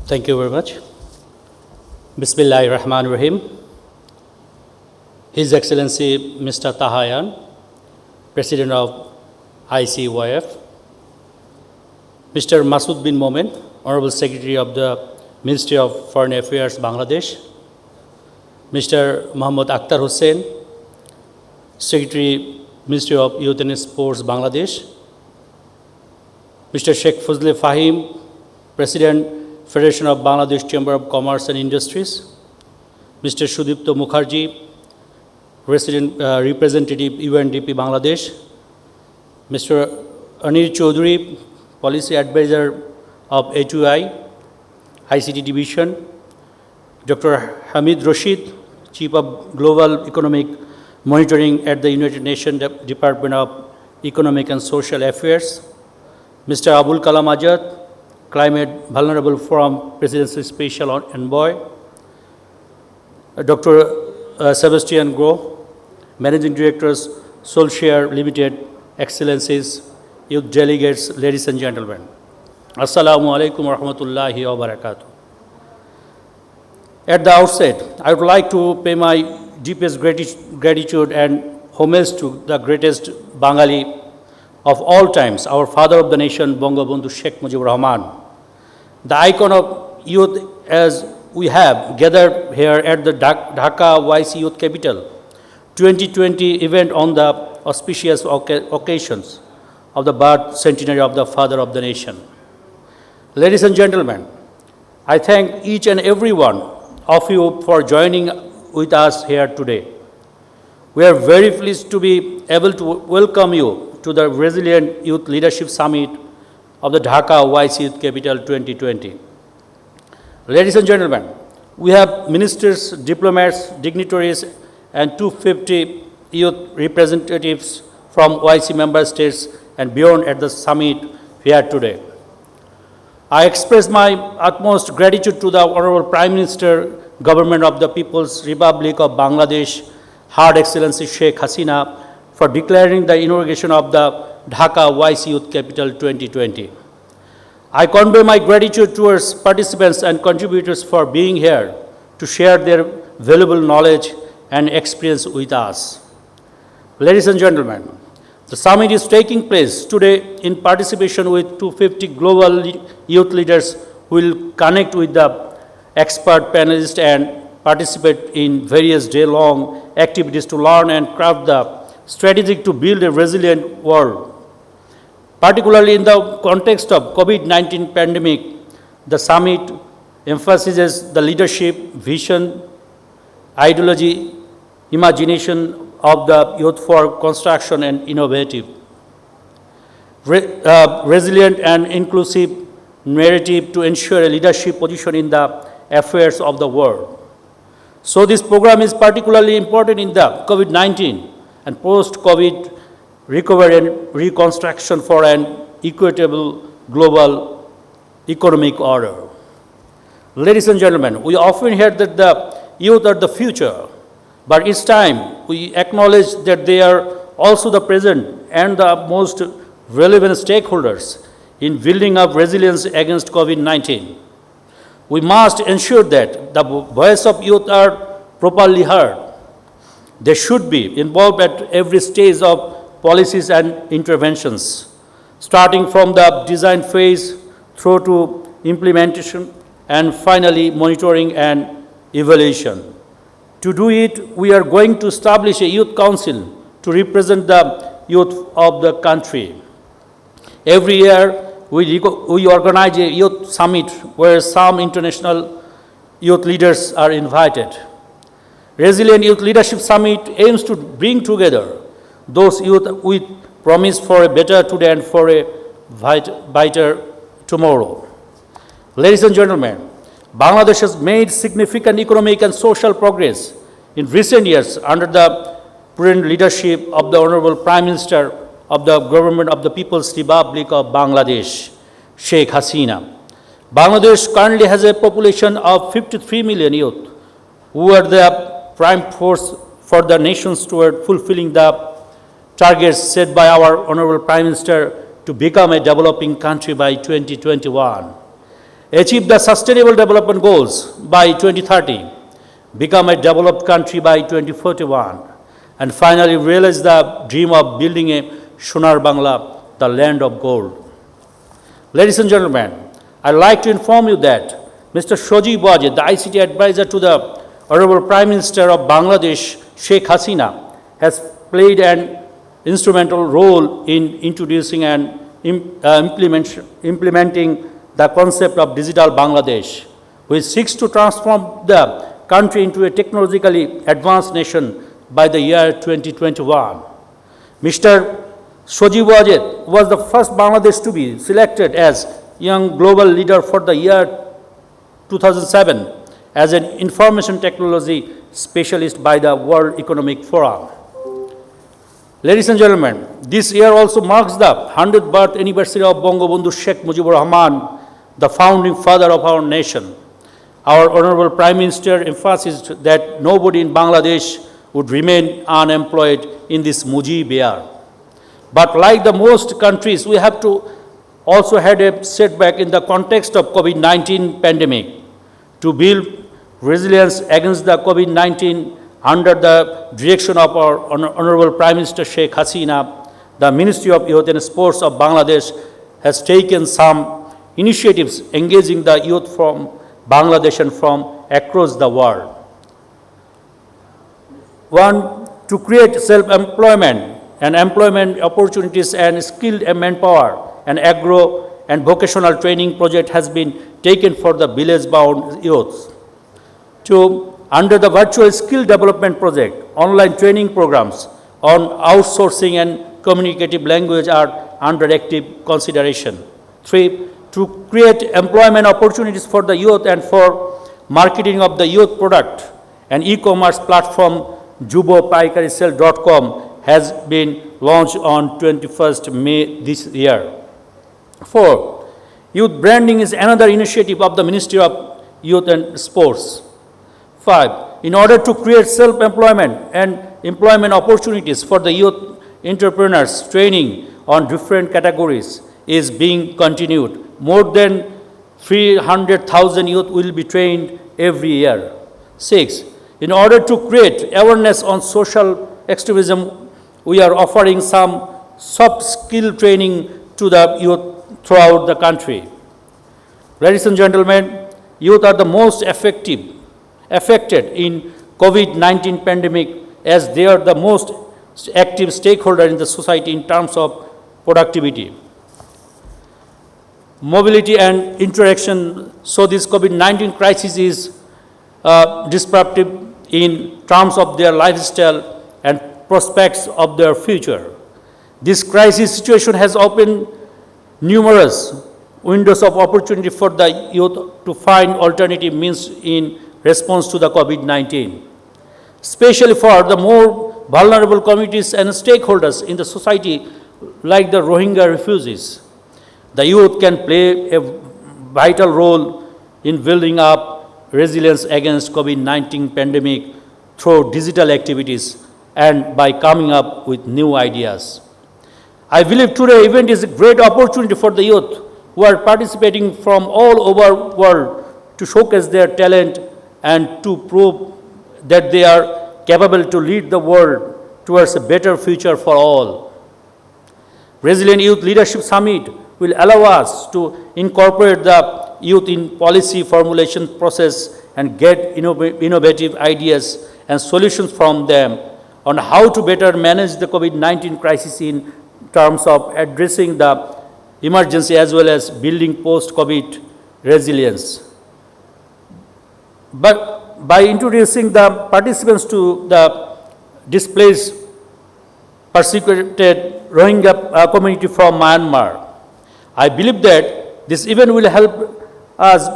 Thank you very much. Bismillahir Rahmanir Rahim. His Excellency Mr. Tahayan, President of ICYF, Mr. Masood bin Momen, Honorable Secretary of the Ministry of Foreign Affairs, Bangladesh, Mr. Muhammad Akhtar Hussain, Secretary, Ministry of Youth and Sports, Bangladesh, Mr. Sheikh Fazle Fahim, President, Federation of Bangladesh Chamber of Commerce and Industries, Mr. Sudipto Mukherjee, Representative UNDP Bangladesh, Mr. Anil Chaudhary, Policy Advisor of HUI, ICT Division, Dr. Hamid Rashid, Chief of Global Economic Monitoring at the United Nations Department of Economic and Social Affairs, Mr. Abul Kalam Azad, Climate Vulnerable Forum Presidency Special Envoy, Dr. Sebastian Groh, Managing Directors, Soulshare Limited, Excellencies, Youth Delegates, ladies and gentlemen. Assalamu alaikum wa rahmatullahi wa barakatuh. At the outset, I would like to pay my deepest gratitude and homage to the greatest Bengali of all times, our father of the nation, Bangabandhu Sheikh Mujibur Rahman, the icon of youth as we have gathered here at the Dhaka OIC Youth Capital 2020 event on the auspicious occasions of the birth centenary of the father of the nation. Ladies and gentlemen, I thank each and every one of you for joining with us here today. We are very pleased to be able to welcome you to the Resilient Youth Leadership Summit of the Dhaka OIC Youth Capital 2020. Ladies and gentlemen, we have ministers, diplomats, dignitaries, and 250 youth representatives from OIC member states and beyond at the summit here today. I express my utmost gratitude to the Honorable Prime Minister, Government of the People's Republic of Bangladesh, Her Excellency Sheikh Hasina, for declaring the inauguration of the Dhaka OIC Youth Capital 2020. I convey my gratitude towards participants and contributors for being here to share their valuable knowledge and experience with us. Ladies and gentlemen, the summit is taking place today in participation with 250 global youth leaders who will connect with the expert panelists and participate in various day-long activities to learn and craft the strategy to build a resilient world. Particularly in the context of COVID-19 pandemic, the summit emphasizes the leadership, vision, ideology, imagination of the youth for construction and innovative, resilient and inclusive narrative to ensure a leadership position in the affairs of the world. So this program is particularly important in the COVID-19 and post-COVID recovery and reconstruction for an equitable global economic order. Ladies and gentlemen, we often hear that the youth are the future, but it's time we acknowledge that they are also the present and the most relevant stakeholders in building up resilience against COVID-19. We must ensure that the voice of youth are properly heard. They should be involved at every stage of policies and interventions, starting from the design phase through to implementation and finally monitoring and evaluation. To do it, we are going to establish a youth council to represent the youth of the country. Every year, we organize a youth summit where some international youth leaders are invited. Resilient Youth Leadership Summit aims to bring together those youth with promise for a better today and for a brighter tomorrow. Ladies and gentlemen, Bangladesh has made significant economic and social progress in recent years under the prudent leadership of the Honorable Prime Minister of the Government of the People's Republic of Bangladesh, Sheikh Hasina. Bangladesh currently has a population of 53 million youth who are the prime force for the nations toward fulfilling the targets set by our Honorable Prime Minister to become a developing country by 2021. achieve the sustainable development goals by 2030, become a developed country by 2041, and finally realize the dream of building a Sonar Bangla, the land of gold. Ladies and gentlemen, I'd like to inform you that Mr. Zahid Wajid, the ICT advisor to the Honorable Prime Minister of Bangladesh, Sheikh Hasina, has played an instrumental role in introducing and implementing the concept of digital Bangladesh, which seeks to transform the country into a technologically advanced nation by the year 2021. Mr. Zahid Wajid was the first Bangladesh to be selected as Young Global Leader for the year 2007 as an information technology specialist by the World Economic Forum. Ladies and gentlemen, this year also marks the 100th birth anniversary of Bangabandhu Sheikh Mujibur Rahman, the founding father of our nation. Our Honorable Prime Minister emphasized that nobody in Bangladesh would remain unemployed in this Mujib year. But like the most countries, we have to also had a setback in the context of COVID-19 pandemic. To build resilience against the COVID-19 under the direction of our Honorable Prime Minister Sheikh Hasina, the Ministry of Youth and Sports of Bangladesh has taken some initiatives engaging the youth from Bangladesh and from across the world. One, to create self-employment and employment opportunities and skilled manpower, an agro and vocational training project has been taken for the village-bound youths. Two, under the virtual skill development project, online training programs on outsourcing and communicative language are under active consideration. Three, to create employment opportunities for the youth and for marketing of the youth product, an e-commerce platform, jubopaikarisell.com, has been launched on 21st May this year. 4. Youth branding is another initiative of the Ministry of Youth and Sports. 5. In order to create self-employment and employment opportunities for the youth entrepreneurs, training on different categories is being continued. More than 300,000 youth will be trained every year. 6. In order to create awareness on social extremism, we are offering some soft skill training to the youth throughout the country. Ladies and gentlemen, youth are the most affected in COVID-19 pandemic as they are the most active stakeholder in the society in terms of productivity, mobility and interaction. So this COVID-19 crisis is disruptive in terms of their lifestyle and prospects of their future. This crisis situation has opened numerous windows of opportunity for the youth to find alternative means in response to the COVID-19, especially for the more vulnerable communities and stakeholders in the society like the Rohingya refugees. The youth can play a vital role in building up resilience against COVID-19 pandemic through digital activities and by coming up with new ideas. I believe today's event is a great opportunity for the youth who are participating from all over the world to showcase their talent and to prove that they are capable to lead the world towards a better future for all. Resilient Youth Leadership Summit will allow us to incorporate the youth in policy formulation process and get innovative ideas and solutions from them on how to better manage the COVID-19 crisis in terms of addressing the emergency as well as building post-COVID resilience. But by introducing the participants to the displaced, persecuted Rohingya community from Myanmar, I believe that this event will help us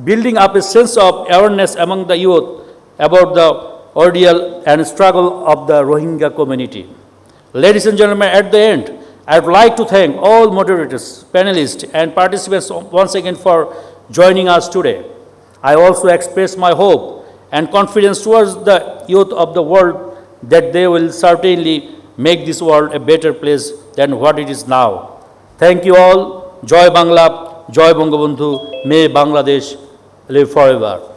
building up a sense of awareness among the youth about the ordeal and struggle of the Rohingya community. Ladies and gentlemen, at the end, I would like to thank all moderators, panelists, and participants once again for joining us today. I also express my hope and confidence towards the youth of the world that they will certainly make this world a better place than what it is now. Thank you all. Joy Bangla. Joy Bangabandhu, may Bangladesh live forever.